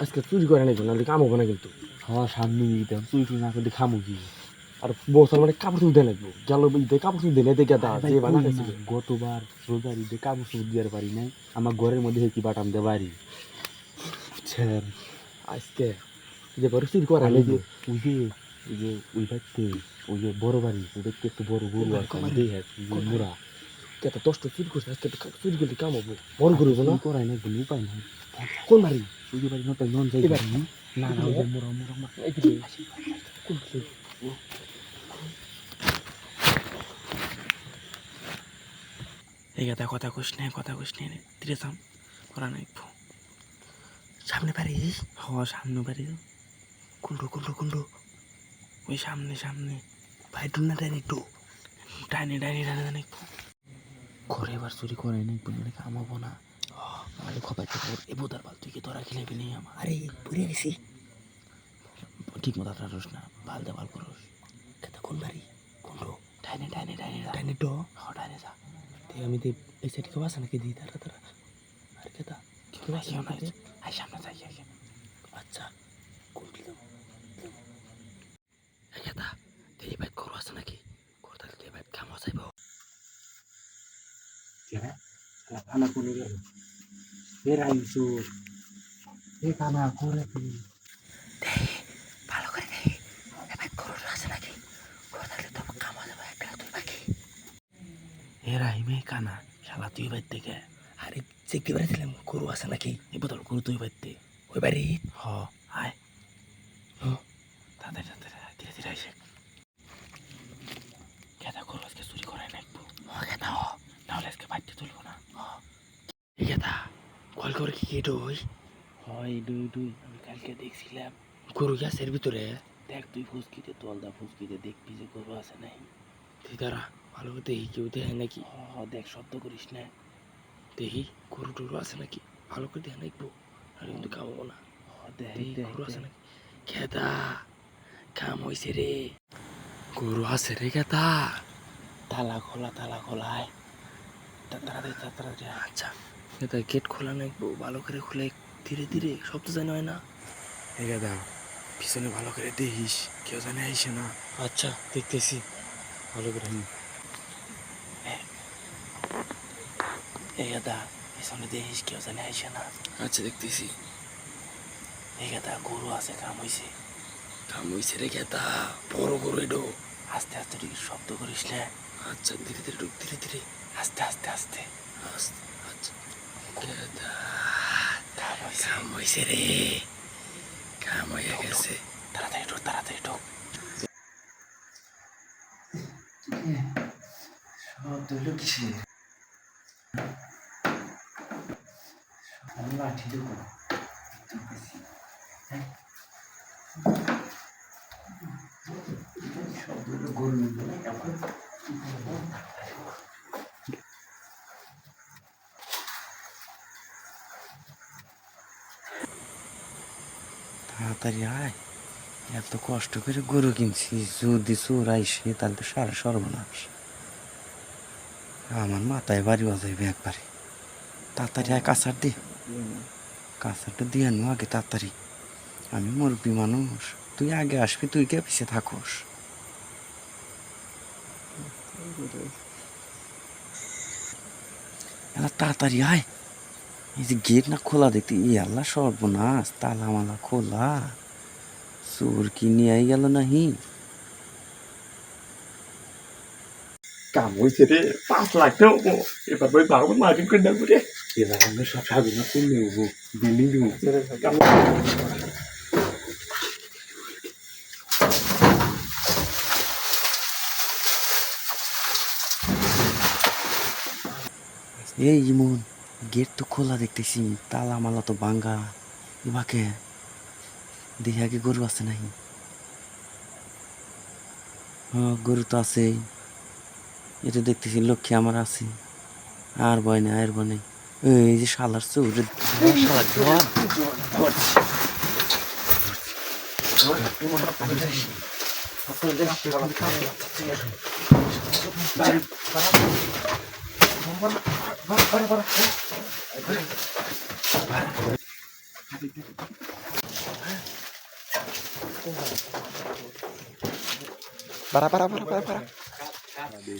আজকে চুরি করে নাই নাহলে কাম হবো না কিন্তু। হ্যাঁ সামনে দিতাম চুরি টুরি না করলে খামু কি? আর বছর মানে কাপড় তুলতে লাগবো গেল ঈদে কাপড় তুলতে নেই দেখে দা আরে ভাই যে বানা কই না, গেছিল। গতবার রোজার ঈদে কাপড় চোপড় দিয়ার পারি নাই, আমার ঘরের মধ্যে কি বাটাম দে বাড়ি বুঝছেন? আজকে যে বড় চুরি করে আর নাই ওই যে ওই যে ওই যে ওই বাড়িতে ওই যে বড় বাড়ি ওই বাড়িতে একটু বড় গরু আছে আমি দেখে মোরা কত দশটা চুরি করছে আজকে তো চুরি করলে কাম হবো মন করবো না। করাই না কোনো উপায় নাই। কোন বাড়ি? ওই যে বাড়ি নটা নন যাই এবার না না ওই যে মোরা মোরা মোরা এইদিকে কোন বাড়ি? এই কথা কথা কইস নে ধীরে থাম করা নাই সামনে পারি সামনে পারি কুন্ডু ওই সামনে ভাই টুনা টাইনি একটু টাইনি টাইনি ঘরে এবার চুরি করে নাই পুনে কামাবো না আরে খবর তো এ বোদার বাল তুই কি তোরা খেলেবি নেই আমার আরে পুড়ে গেছি ঠিক মতো রাস না বাল দে বাল করস কেতা কোন বাড়ি কুন্ডু টাইনি ডো টাইনি যা আমি তো এই সাইড কেউ আসে নাকি দিই তারা আর কেতা কেউ আসে না আই সামনে যাই আচ্ছা কোনটি দাও কেতা এই বাইক করো আসে নাকি করতে এই বাইক কাম যাইব খানা কোনে গেল বেড়াইছো এ কানা করে তুমি ভালো করে দে এই বাইক করো আসে নাকি করতে তো কাম যাবে একটা তুই বাকি এরা হিমে কানা শালা তুই বাইর থেকে আরে চেক দিবার দিলাম গরু আছে নাকি এই বদল গরু তুই বাইতে ওই বাড়ি আয় তাড়াতাড়ি ধীরে আসে কেদা গরু আজকে চুরি করে নাকবো কেদা নাহলে আজকে বাড়িতে তুলবো না কেদা কল করে কি ডই হয় ডই আমি কালকে দেখছিলাম গরু গ্যাসের ভিতরে দেখ তুই ফুসকিতে তলদা ফুসকিতে দেখবি যে গরু আছে নাই তুই তারা ভালো দেখি কেউ দেখে নাকি দেখ শব্দ করিস না দেখি গরু টরু আছে নাকি ভালো করে দেখে নাকবো আর কিন্তু খাবো না দেখি গরু আছে নাকি খেদা কাম হয়েছে রে গরু আছে রে খেদা তালা খোলায় তাড়াতাড়ি আচ্ছা খেদা গেট খোলা নাকবো ভালো করে খুলে ধীরে শব্দ জানি হয় না এই খেদা পিছনে ভালো করে দেখিস কেউ জানে আইসে না আচ্ছা দেখতেছি ভালো করে এই গাদা পিছনে দেখিস কেউ জানে আইসে না আচ্ছা দেখতেছি এই গাদা গরু আছে কাম হইছে রে গেদা বড় গরু এডো আস্তে ঠিক শব্দ করিস না আচ্ছা ধীরে ঢুক ধীরে আস্তে আচ্ছা গেদা কাম হইছে রে কাম হয়ে গেছে তাড়াতাড়ি ঢুক শব্দ হলো কিসের? আমি লাঠি দেবো শব্দ হলো গরু তাড়াতাড়ি আয় এত কষ্ট করে গরু কিনছি যদি চোর আইসে তাহলে তো সারা সর্বনাশ আমার মাথায় বাড়ি বাজাইবে একবারে তাড়াতাড়ি আয় কাঁচারটা দিয়ে আনো আগে তাড়াতাড়ি আমি মুরব্বী মানুষ তুই আগে আসবি তুই কে পিছিয়ে থাকোস তাড়াতাড়ি আয় এই যে গেট না খোলা দেখতে ই আল্লাহ সর্বনাশ তালা মালা খোলা চোর কি নিয়ে গেল নাহি কাম হয়েছে রে 5 লাখ টাকা এবার বই বাবা মার্কেট করে দেবো রে। এবার আমরা সব সাবিনা করে নেবো বিল্ডিং দিব এই ইমন গেট তো খোলা দেখতেছি তালা মালা তো ভাঙ্গা এবাকে দেখি আগে গরু আছে নাকি গরু তো আছেই এটা দেখতেছি লক্ষ্মী আমার আছে আর বয় না আর বনে এই যে শালার চোর শালার ধর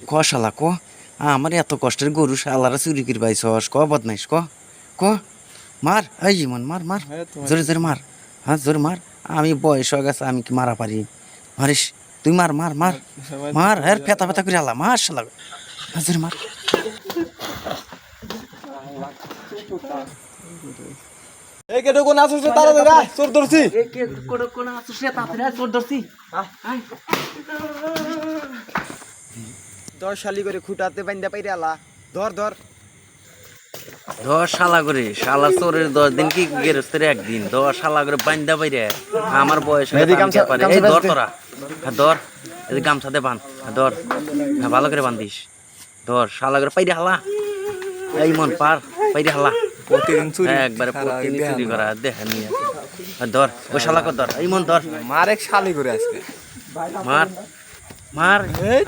ক শালা ক আমার এত কষ্টের গরু শালারা চুরি করে পাইছস ক বদমাইশ ক ক মার এই জীবন মার মার জোরে জোরে মার হ্যাঁ জোরে মার আমি বয়স হয়ে গেছে আমি কি মারা পারি মারিস তুই মার মার মার মার হ্যাঁ ফেতা ফেতা করে আলা মার শালা হ্যাঁ জোরে মার এই কেটো কোন আসছে তাড়াতাড়ি আয় চোর ধরছি কোন আছিস রে তাড়াতাড়ি চোর ধরছি দশ শালি করে খুঁটাতে বাইন্দা পাইরে আলা ধর ধর 10 শালা করে শালা চোরের 10 দিন কি গেরস্তের একদিন 10 শালা করে বান্দা বাইরে আমার বয়স এই ধর তোরা হ্যাঁ ধর এই গামছাতে বাঁধ হ্যাঁ ধর হ্যাঁ ভালো করে বান্ধিস ধর শালা করে পাইরে হালা এই মন পার পাইরে হালা প্রতিদিন চুরি একবারে প্রতিদিন চুরি করা দেখা নিয়ে ধর ওই শালা কর ধর এই মন ধর মার এক শালি করে আজকে মার মার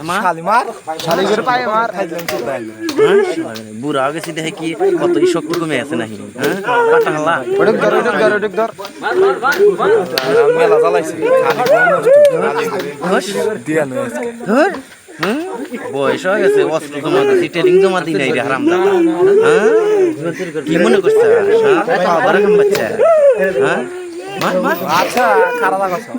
মার শালি মার শালি করে পায় মার খাইলাম চোর দাইল বুড়া হয়ে গেছি দেখে কি কতই শক্তি কমে আছে নাকি হ্যাঁ কাটা হালা ওডক ধর ওডক ধর মেলা জ্বালাইছে দিয়া নয় আজকে ধর বয়স হয়ে গেছে অস্ত্র জমা দিচ্ছি ট্রেনিং জমা দিই নাই রে হারাম দাদা হ্যাঁ কি মনে করছে বাচ্চা হ্যাঁ মার মার আচ্ছা খারাপ লাগছে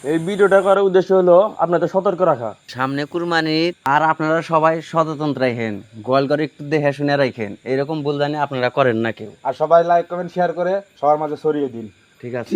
এই ভিডিওটা করার উদ্দেশ্য হলো আপনাদের সতর্ক রাখা সামনে কুরবানি আর আপনারা সবাই সচেতন রাখেন গোয়াল করে একটু দেখে শুনে রাখেন এরকম ভুল জানি আপনারা করেন না কেউ আর সবাই লাইক কমেন্ট শেয়ার করে সবার মাঝে ছড়িয়ে দিন ঠিক আছে